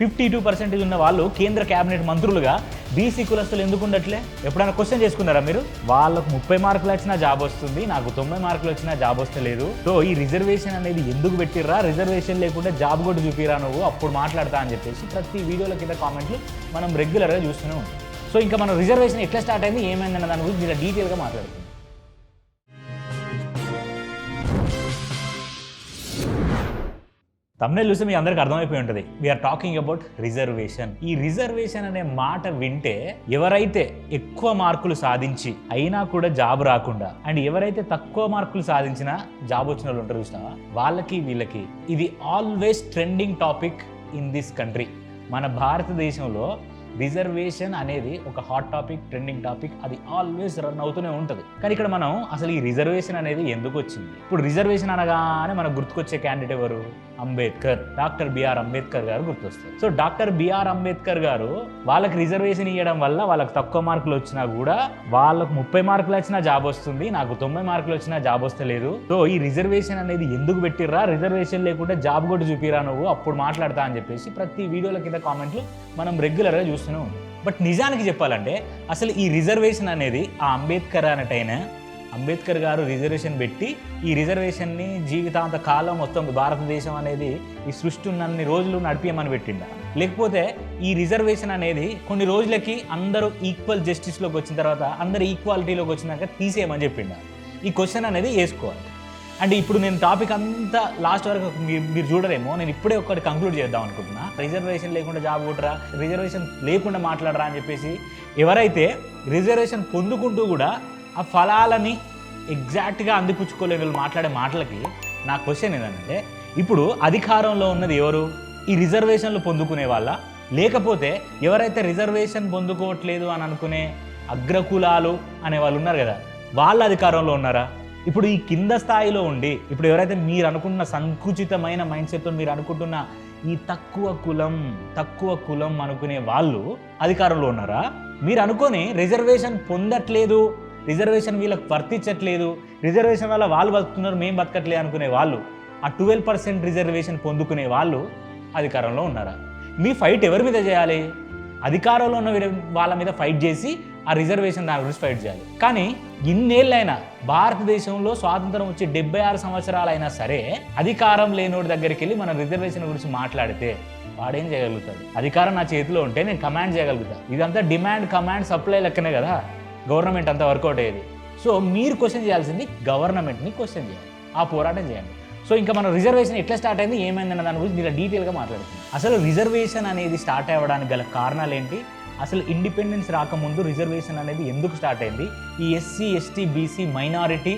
52% ఉన్న వాళ్ళు కేంద్ర కేబినెట్ మంత్రులుగా బీసీ కులస్తులు ఎందుకు ఉండట్లే? ఎప్పుడైనా క్వశ్చన్ చేసుకున్నారా మీరు? వాళ్ళకు 30 మార్కులు వచ్చినా జాబ్ వస్తుంది, నాకు 90 మార్కులు వచ్చినా జాబ్ వస్తలేదు. సో ఈ రిజర్వేషన్ అనేది ఎందుకు పెట్టిర్రా? రిజర్వేషన్ లేకుండా జాబ్ కూడా చూపిరా నువ్వు, అప్పుడు మాట్లాడతా అని చెప్పేసి ప్రతి వీడియోల కింద కామెంట్లు మనం రెగ్యులర్గా చూస్తూనే ఉంటాం. సో ఇంకా మనం రిజర్వేషన్ ఎట్లా స్టార్ట్ అయింది, ఏమైందన్న దాని గురించి ఇలా డీటెయిల్గా మాట్లాడుతున్నాం. తమ్నెల్ చూస్తే మీ అందరికి అర్థమైపోయి ఉంటుంది. We're talking about reservation. ఈ రిజర్వేషన్ అనే మాట వింటే ఎవరైతే ఎక్కువ మార్కులు సాధించి అయినా కూడా జాబ్ రాకుండా, అండ్ ఎవరైతే తక్కువ మార్కులు సాధించినా జాబ్ వచ్చిన వాళ్ళు ఉంటారు చూసినా, వాళ్ళకి వీళ్ళకి ఇది always trending topic in this country. మన భారతదేశంలో రిజర్వేషన్ అనేది ఒక హాట్ టాపిక్, ట్రెండింగ్ టాపిక్, అది ఆల్వేస్ రన్ అవుతూనే ఉంటుంది. కానీ ఇక్కడ మనం అసలు ఈ రిజర్వేషన్ అనేది ఎందుకు వచ్చింది? ఇప్పుడు రిజర్వేషన్ అనగానే మనకు గుర్తుకొచ్చే క్యాండిడేట్ ఎవరు? అంబేద్కర్, డాక్టర్ బిఆర్ అంబేద్కర్ గారు గుర్తొస్తారు. సో డాక్టర్ బిఆర్ అంబేద్కర్ గారు వాళ్ళకి రిజర్వేషన్ ఇవ్వడం వల్ల వాళ్ళకి తక్కువ మార్కులు వచ్చినా కూడా వాళ్ళకు 30 మార్కులు వచ్చినా జాబ్ వస్తుంది, నాకు 90 మార్కులు వచ్చినా జాబ్ వస్తలేదు. సో ఈ రిజర్వేషన్ అనేది ఎందుకు పెట్టిర్రా? రిజర్వేషన్ లేకుండా జాబ్ కూడా చూపిరా నువ్వు, అప్పుడు మాట్లాడతా అని చెప్పేసి ప్రతి వీడియోల కింద కామెంట్లు మనం రెగ్యులర్గా చూస్తూనే ఉంటాం. బట్ నిజానికి చెప్పాలంటే అసలు ఈ రిజర్వేషన్ అనేది ఆ అంబేద్కర్ అనేటైనా అంబేద్కర్ గారు రిజర్వేషన్ పెట్టి ఈ రిజర్వేషన్ని జీవితాంత కాలం మొత్తం భారతదేశం అనేది ఈ సృష్టి ఉన్నన్ని రోజులు నడిపియమని పెట్టిండ, లేకపోతే ఈ రిజర్వేషన్ అనేది కొన్ని రోజులకి అందరూ ఈక్వల్ జస్టిస్లోకి వచ్చిన తర్వాత అందరూ ఈక్వాలిటీలోకి వచ్చినాక తీసేయమని చెప్పిండ? ఈ క్వశ్చన్ అనేది వేసుకోవాలి. అండ్ ఇప్పుడు నేను టాపిక్ అంతా లాస్ట్ వరకు మీరు చూడరేమో, నేను ఇప్పుడే ఒకటి కంక్లూడ్ చేద్దాం అనుకుంటున్నా. రిజర్వేషన్ లేకుండా జాబ్ కొట్టరా, రిజర్వేషన్ లేకుండా మాట్లాడరా అని చెప్పేసి ఎవరైతే రిజర్వేషన్ పొందుకుంటూ కూడా ఆ ఫలాలని ఎగ్జాక్ట్గా అందిపుచ్చుకోలేని వాళ్ళు మాట్లాడే మాటలకి నా క్వశ్చన్ ఏంటంటే, ఇప్పుడు అధికారంలో ఉన్నది ఎవరు? ఈ రిజర్వేషన్లు పొందుకునే వాళ్ళ, లేకపోతే ఎవరైతే రిజర్వేషన్ పొందుకోవట్లేదు అని అనుకునే అగ్రకులాలు అనే వాళ్ళు ఉన్నారు కదా, వాళ్ళ అధికారంలో ఉన్నారా? ఇప్పుడు ఈ కింద స్థాయిలో ఉండి ఇప్పుడు ఎవరైతే మీరు అనుకుంటున్న సంకుచితమైన మైండ్ సెట్తో మీరు అనుకుంటున్న ఈ తక్కువ కులం అనుకునే వాళ్ళు అధికారంలో ఉన్నారా? మీరు అనుకొని రిజర్వేషన్ పొందట్లేదు, రిజర్వేషన్ వీళ్ళకి వర్తించట్లేదు, రిజర్వేషన్ వల్ల వాళ్ళు బతుకుతున్నారు, మేము బతకట్లేదు అనుకునే వాళ్ళు, ఆ 12% రిజర్వేషన్ పొందుకునే వాళ్ళు అధికారంలో ఉన్నారా? మీ ఫైట్ ఎవరి మీద చేయాలి? అధికారంలో ఉన్న వాళ్ళ మీద ఫైట్ చేసి ఆ రిజర్వేషన్ దాని గురించి ఫైట్ చేయాలి. కానీ ఇన్నేళ్ళైనా భారతదేశంలో స్వాతంత్రం వచ్చి 76 సంవత్సరాలైనా సరే అధికారం లేనోడి దగ్గరికి వెళ్ళి మనం రిజర్వేషన్ గురించి మాట్లాడితే వాడేం చేయగలుగుతాడు? అధికారం నా చేతిలో ఉంటే నేను కమాండ్ చేయగలుగుతా. ఇదంతా డిమాండ్, కమాండ్, సప్లై లెక్కనే కదా గవర్నమెంట్ అంతా వర్కౌట్ అయ్యేది. సో మీరు క్వశ్చన్ చేయాల్సింది గవర్నమెంట్ని క్వశ్చన్ చేయాలి, ఆ పోరాటం చేయండి. సో ఇంకా మన రిజర్వేషన్ ఎట్లా స్టార్ట్ అయింది, ఏమైందన్న దాని గురించి ఇలా డీటెయిల్గా మాట్లాడుతున్నాం. అసలు రిజర్వేషన్ అనేది స్టార్ట్ అవ్వడానికి గల కారణాలు ఏంటి? అసలు ఇండిపెండెన్స్ రాకముందు రిజర్వేషన్ అనేది ఎందుకు స్టార్ట్ అయింది? ఈ SC, ST, BC, minority,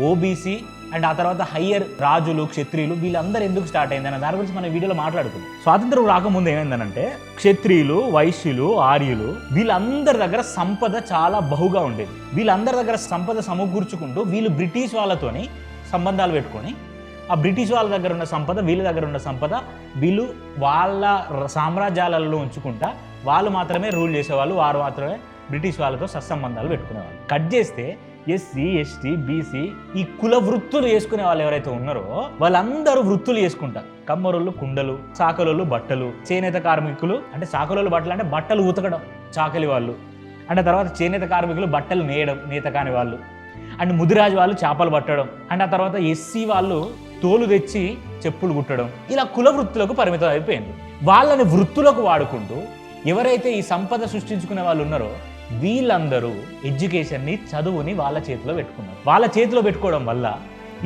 OBC and ఆ తర్వాత హయ్యర్ రాజులు, క్షత్రియులు వీళ్ళందరూ ఎందుకు స్టార్ట్ అయింది అన్న దాని గురించి మనం వీడియోలో మాట్లాడుకుందాం. స్వాతంత్రం రాకముందు ఏమైందనంటే క్షత్రియులు, వైశ్యులు, ఆర్యులు వీళ్ళందరి దగ్గర సంపద చాలా బహుగా ఉండేది. వీళ్ళందరి దగ్గర సంపద సమకూర్చుకుంటూ వీళ్ళు బ్రిటిష్ వాళ్ళతోని సంబంధాలు పెట్టుకొని ఆ బ్రిటిష్ వాళ్ళ దగ్గర ఉన్న సంపద, వీళ్ళ దగ్గర ఉన్న సంపద వీళ్ళు వాళ్ళ సామ్రాజ్యాలలో ఉంచుకుంటా వాళ్ళు మాత్రమే రూల్ చేసేవాళ్ళు, వారు మాత్రమే బ్రిటిష్ వాళ్ళతో సత్సంబంధాలు పెట్టుకునేవాళ్ళు. కట్ చేస్తే ఎస్సీ, ఎస్టీ, బీసీ ఈ కుల వృత్తులు చేసుకునే వాళ్ళు ఎవరైతే ఉన్నారో వాళ్ళందరూ వృత్తులు చేసుకుంటారు. కమ్మరోళ్ళు కుండలు, చాకలోళ్ళు బట్టలు, చేనేత కార్మికులు అంటే చాకలోళ్ళు బట్టలు అంటే బట్టలు ఉతకడం చాకలి వాళ్ళు, అంటే తర్వాత చేనేత కార్మికులు బట్టలు నేయడం నేత కాని వాళ్ళు, అండ్ ముదిరాజు వాళ్ళు చేపలు పట్టడం, అండ్ ఆ తర్వాత ఎస్సీ వాళ్ళు తోలు తెచ్చి చెప్పులు కుట్టడం, ఇలా కుల వృత్తులకు పరిమితం అయిపోయింది. వాళ్ళని వృత్తులకు వాడుకుంటూ ఎవరైతే ఈ సంపద సృష్టించుకునే వాళ్ళు ఉన్నారో వీళ్ళందరూ ఎడ్యుకేషన్ని, చదువుని వాళ్ళ చేతిలో పెట్టుకున్నారు. వాళ్ళ చేతిలో పెట్టుకోవడం వల్ల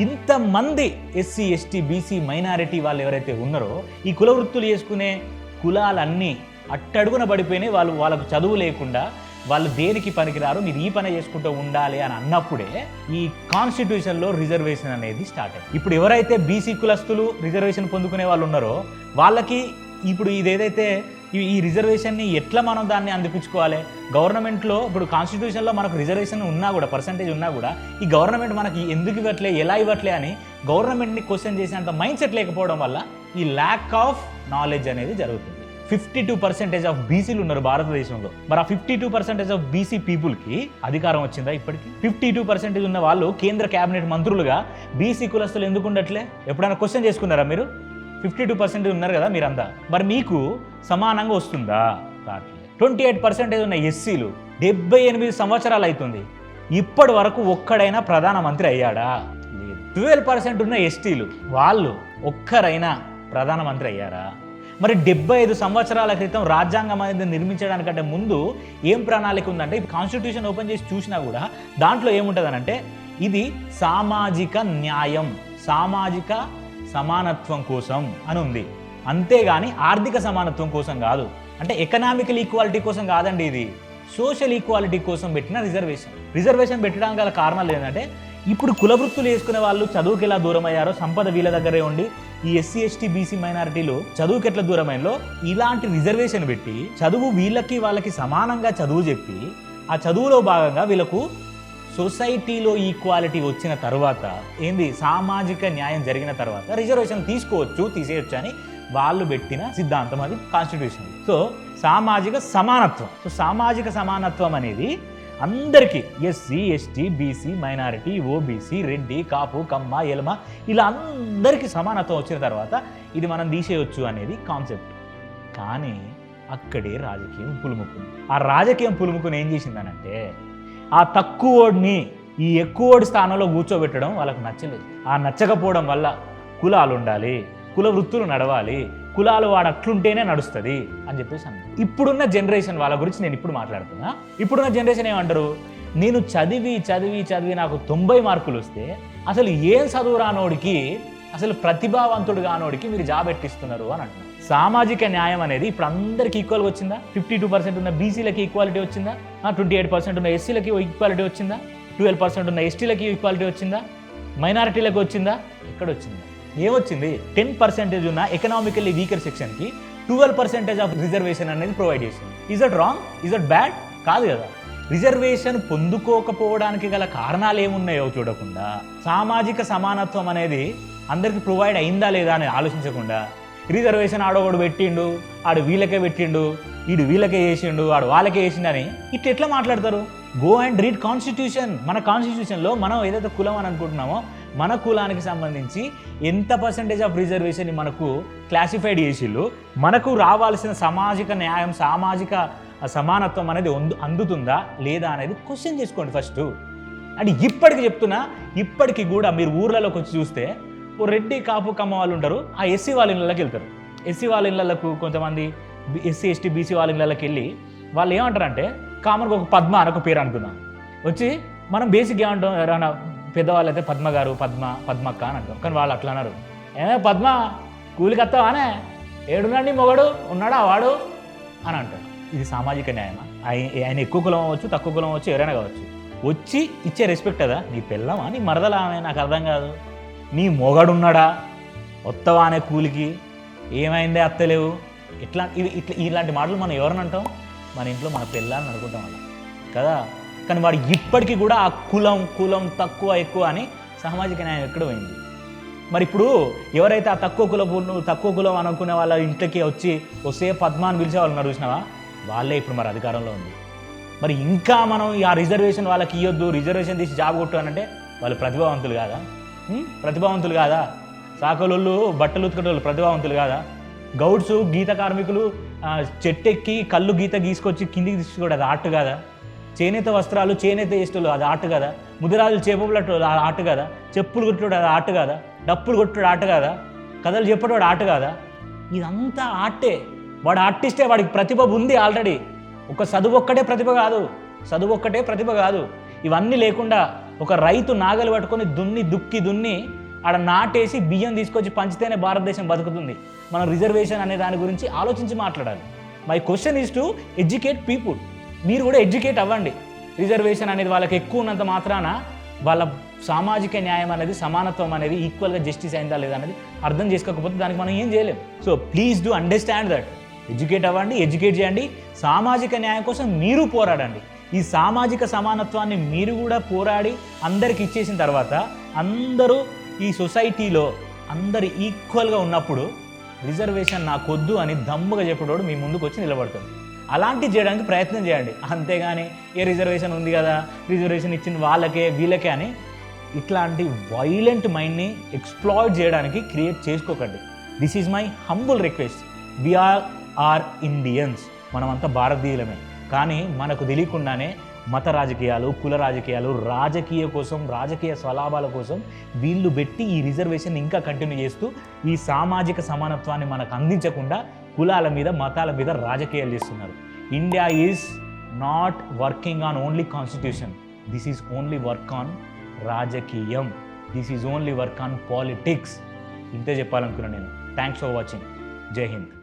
ఇంతమంది ఎస్సీ, ఎస్టీ, బీసీ, మైనారిటీ వాళ్ళు ఎవరైతే ఉన్నారో ఈ కుల వృత్తులు చేసుకునే కులాలన్నీ అట్టడుగున పడిపోయినాయి. వాళ్ళకు చదువు లేకుండా వాళ్ళు దేనికి పనికిరారు, మీరు ఈ పని చేసుకుంటూ ఉండాలి అని అన్నప్పుడే ఈ కాన్స్టిట్యూషన్లో రిజర్వేషన్ అనేది స్టార్ట్ అయింది. ఇప్పుడు ఎవరైతే బీసీ కులస్తులు రిజర్వేషన్ పొందుకునే వాళ్ళు ఉన్నారో వాళ్ళకి ఇప్పుడు ఇదేదైతే ఈ రిజర్వేషన్ని ఎట్లా మనం దాన్ని అందిపించుకోవాలి? గవర్నమెంట్లో ఇప్పుడు కాన్స్టిట్యూషన్లో మనకు రిజర్వేషన్ ఉన్నా కూడా, పర్సంటేజ్ ఉన్నా కూడా ఈ గవర్నమెంట్ మనకి ఎందుకు ఇవ్వట్లే, ఎలా ఇవ్వట్లే అని గవర్నమెంట్ని క్వశ్చన్ చేసేంత మైండ్ సెట్ లేకపోవడం వల్ల ఈ ల్యాక్ ఆఫ్ నాలెడ్జ్ అనేది జరుగుతుంది. 52% ఆఫ్ బీసీలు ఉన్నారు భారతదేశంలో. మరి ఆ 52% ఆఫ్ బీసీ పీపుల్కి అధికారం వచ్చిందా? ఇప్పటికీ 52% ఉన్న వాళ్ళు కేంద్ర కేబినెట్ మంత్రులుగా బీసీ కులస్తులు ఎందుకు ఉండట్లే? ఎప్పుడైనా క్వశ్చన్ చేసుకున్నారా మీరు? 52% ఉన్నారు కదా మీరంతా, మరి మీకు సమానంగా వస్తుందా? 28% ఉన్న ఎస్సీలు 78 సంవత్సరాలు అవుతుంది, ఇప్పటి వరకు ఒక్కడైనా ప్రధానమంత్రి అయ్యాడా? లేదు. 12% ఉన్న ఎస్టీలు, వాళ్ళు ఒక్కరైనా ప్రధానమంత్రి అయ్యారా? మరి 75 సంవత్సరాల క్రితం రాజ్యాంగం అనేది నిర్మించడానికంటే ముందు ఏం ప్రణాళిక ఉందంటే, కాన్స్టిట్యూషన్ ఓపెన్ చేసి చూసినా కూడా దాంట్లో ఏముంటుందనంటే, ఇది సామాజిక న్యాయం, సామాజిక సమానత్వం కోసం అని ఉంది, అంతేగాని ఆర్థిక సమానత్వం కోసం కాదు. అంటే ఎకనామికల్ ఈక్వాలిటీ కోసం కాదండి, ఇది సోషల్ ఈక్వాలిటీ కోసం పెట్టిన రిజర్వేషన్ పెట్టడానికి గల కారణాలు ఏంటంటే, ఇప్పుడు కులవృత్తులు వేసుకునే వాళ్ళు చదువుకి ఎలా దూరం అయ్యారో, సంపద వీళ్ళ దగ్గరే ఉండి ఈ ఎస్సీ ఎస్టీ బీసీ మైనారిటీలు చదువుకి ఎట్లా దూరమైనలో, ఇలాంటి రిజర్వేషన్ పెట్టి చదువు వాళ్ళకి సమానంగా చదువు చెప్పి, ఆ చదువులో భాగంగా వీళ్ళకు సొసైటీలో ఈక్వాలిటీ వచ్చిన తర్వాత, సామాజిక న్యాయం జరిగిన తర్వాత రిజర్వేషన్ తీసేయచ్చు అని వాళ్ళు పెట్టిన సిద్ధాంతం, అది కాన్స్టిట్యూషన్. సో సామాజిక సమానత్వం అనేది అందరికీ, SC ST BC minority OBC Reddy Kapu Kamma ఎలమ ఇలా అందరికీ సమానత్వం వచ్చిన తర్వాత ఇది మనం తీసేయొచ్చు అనేది కాన్సెప్ట్. కానీ అక్కడే రాజకీయం పులుముకుంది. ఆ రాజకీయం పులుముకుని ఏం చేసిందనంటే, ఆ తక్కువోడిని ఈ ఎక్కువోడి స్థానంలో కూర్చోబెట్టడం వాళ్ళకు నచ్చలేదు. ఆ నచ్చకపోవడం వల్ల కులాలు ఉండాలి, కుల వృత్తులు నడవాలి, కులాలు వాడు అట్లుంటేనే నడుస్తుంది అని చెప్పేసి అన్నారు. ఇప్పుడున్న జనరేషన్ వాళ్ళ గురించి నేను ఇప్పుడు మాట్లాడుతున్నా. ఇప్పుడున్న జనరేషన్ ఏమంటారు, నేను చదివి నాకు 90 మార్కులు వస్తే అసలు ఏం చదువు రానోడికి, అసలు ప్రతిభావంతుడు కానోడికి మీరు జాబ్ ఎట్టిస్తున్నారు అని అంటున్నారు. సామాజిక న్యాయం అనేది ఇప్పుడు అందరికి ఈక్వల్గా వచ్చిందా? 52% ఉన్న బీసీలకి ఈక్వాలిటీ వచ్చిందా? 28% ఉన్న ఎస్సీలకి ఈక్వాలిటీ వచ్చిందా? 12% ఉన్న ఎస్టీలకి ఈక్వాలిటీ వచ్చిందా? మైనారిటీలకు వచ్చిందా? ఎక్కడొచ్చిందా? ఏమొచ్చింది? 10% ఉన్న ఎకనామికల్లీ వీకర్ సెక్షన్కి 12% ఆఫ్ రిజర్వేషన్ అనేది ప్రొవైడ్ చేసింది. Is that wrong? Is that bad? కాదు కదా. రిజర్వేషన్ పొందుకోకపోవడానికి గల కారణాలు ఏమున్నాయో చూడకుండా, సామాజిక సమానత్వం అనేది అందరికీ ప్రొవైడ్ అయిందా లేదా అని ఆలోచించకుండా, రిజర్వేషన్ ఆడోడు పెట్టిండు, ఆడు వీళ్ళకే పెట్టిండు, ఈడు వీళ్ళకే చేసిండు, ఆడు వాళ్ళకే చేసిండని ఇట్లా ఎట్లా మాట్లాడతారు? Go and read constitution. మన కాన్స్టిట్యూషన్లో మనం ఏదైతే కులం అని అనుకుంటున్నామో, మన కులానికి సంబంధించి ఎంత పర్సెంటేజ్ ఆఫ్ రిజర్వేషన్ మనకు క్లాసిఫైడ్ చేసిళ్ళు, మనకు రావాల్సిన సామాజిక న్యాయం, సామాజిక సమానత్వం అనేది అందుతుందా లేదా అనేది క్వశ్చన్ చేసుకోండి ఫస్ట్. అంటే ఇప్పటికి చెప్తున్నా, ఇప్పటికి కూడా మీరు ఊర్లలోకి వచ్చి చూస్తే ఓ రెడ్డి కాపు కమ్మ వాళ్ళు ఉంటారు, ఆ ఎస్సీ వాళ్ళ ఇళ్ళకి వెళ్తారు. ఎస్సీ వాళ్ళ ఇళ్ళకు కొంతమంది ఎస్సీ ఎస్టీ బీసీ వాళ్ళ ఇళ్ళకి వెళ్ళి వాళ్ళు ఏమంటారంటే, కామన్గా ఒక పద్మ అని ఒక పేరు అనుకున్నాం, వచ్చి మనం బేసిక్ ఏమంటాం, ఎవరైనా పెద్దవాళ్ళు అయితే పద్మ గారు, పద్మక్క అని అంటాం. కానీ వాళ్ళు అట్లా అన్నారు, పద్మ కూలికి వస్తావానే, ఏడున్నాడు మొగడు ఉన్నాడా వాడు అని అంటారు. ఇది సామాజిక న్యాయమా? ఆయన ఎక్కువ కులం అవ్వచ్చు, తక్కువ కులం అవ్వచ్చు, ఎవరైనా కావచ్చు, వచ్చి ఇచ్చే రెస్పెక్ట్ అదా? నీ పెళ్ళమా, నీ మరదలా ఆమె, నాకు అర్థం కాదు. నీ మొగడున్నాడా, వత్తవా అనే కూలికి, ఏమైందే అత్తలేవు, ఇలాంటి మాటలు మనం ఎవరిని అంటాం? మన ఇంట్లో మన పిల్లల్ని అనుకుంటాం అలా కదా. కానీ వాడు ఇప్పటికీ కూడా ఆ కులం తక్కువ ఎక్కువ అని సామాజిక న్యాయం ఎక్కడ పోయింది? మరి ఇప్పుడు ఎవరైతే ఆ తక్కువ కులం అనుకునే వాళ్ళ ఇంటికి వస్తే పద్మ అని పిలిచే వాళ్ళు ఉన్నారు చూసినావా, వాళ్ళే ఇప్పుడు మరి అధికారంలో ఉంది. మరి ఇంకా మనం ఆ రిజర్వేషన్ వాళ్ళకి ఇవ్వద్దు, రిజర్వేషన్ తీసి జాబ్ కొట్టు అని అంటే వాళ్ళు ప్రతిభావంతులు కాదా? సాకలోళ్ళు బట్టలు ఉతుకటోళ్ళు ప్రతిభావంతులు కాదా? గౌడ్స్ గీత కార్మికులు చెట్టెక్కి కళ్ళు గీత గీసుకొచ్చి కిందికి తీసుకోవడం అది ఆర్ట్ కాదా? చేనేత వస్త్రాలు చేనేత చేసేటోళ్ళు అది ఆర్ట్ కదా? ముదిరాజులు చేపలట్టు అది ఆర్ట్ కదా? చెప్పులు కొట్టుడు అది ఆర్ట్ కదా? డప్పులు కొట్టుడు ఆర్ట్ కదా? కథలు చెప్పేవాడు ఆర్ట్ కాదా? ఇదంతా ఆర్టే. వాడు ఆర్టిస్టే, వాడికి ప్రతిభ ఉంది ఆల్రెడీ. చదువు ఒక్కటే ప్రతిభ కాదు. ఇవన్నీ లేకుండా ఒక రైతు నాగలు పట్టుకొని దున్ని ఆడ నాటేసి బియ్యం తీసుకొచ్చి పంచితేనే భారతదేశం బతుకుతుంది. మనం రిజర్వేషన్ అనే దాని గురించి ఆలోచించి మాట్లాడాలి. My question is to educate people. మీరు కూడా ఎడ్యుకేట్ అవ్వండి. రిజర్వేషన్ అనేది వాళ్ళకి ఎక్కువ ఉన్నంత మాత్రాన వాళ్ళ సామాజిక న్యాయం అనేది, సమానత్వం అనేది ఈక్వల్గా జస్టిస్ అయిందా లేదా అనేది అర్థం చేసుకోకపోతే దానికి మనం ఏం చేయలేం. So please do understand that. Educate అవ్వండి, ఎడ్యుకేట్ చేయండి, సామాజిక న్యాయం కోసం మీరు పోరాడండి. ఈ సామాజిక సమానత్వాన్ని మీరు కూడా పోరాడి అందరికి ఇచ్చేసిన తర్వాత అందరూ ఈ సొసైటీలో అందరు ఈక్వల్గా ఉన్నప్పుడు రిజర్వేషన్ నాకొద్దు అని దమ్ముగా చెప్పేటోడు మీ ముందుకు వచ్చి నిలబడతాడు. అలాంటివి చేయడానికి ప్రయత్నం చేయండి. అంతేగాని ఏ రిజర్వేషన్ ఉంది కదా, రిజర్వేషన్ ఇచ్చిన వాళ్ళకే వీళ్ళకే అని ఇట్లాంటి వైలెంట్ మైండ్ని ఎక్స్ప్లాయిట్ చేయడానికి క్రియేట్ చేసుకోకండి. This is my humble request. We are Indians, మనమంతా భారతీయులమే. కానీ మనకు తెలియకుండానే మత రాజకీయాలు, కుల రాజకీయాలు, రాజకీయ కోసం, రాజకీయ స్వలాభాల కోసం వీళ్ళు పెట్టి ఈ రిజర్వేషన్ ఇంకా కంటిన్యూ చేస్తూ ఈ సామాజిక సమానత్వాన్ని మనకు అందించకుండా కులాల మీద, మతాల మీద రాజకీయాలు చేస్తున్నారు. India is not working on only constitution. This is only work on రాజకీయం. This is only work on politics. ఇంతే చెప్పాలనుకున్నాను నేను. Thanks for watching. Jai Hind.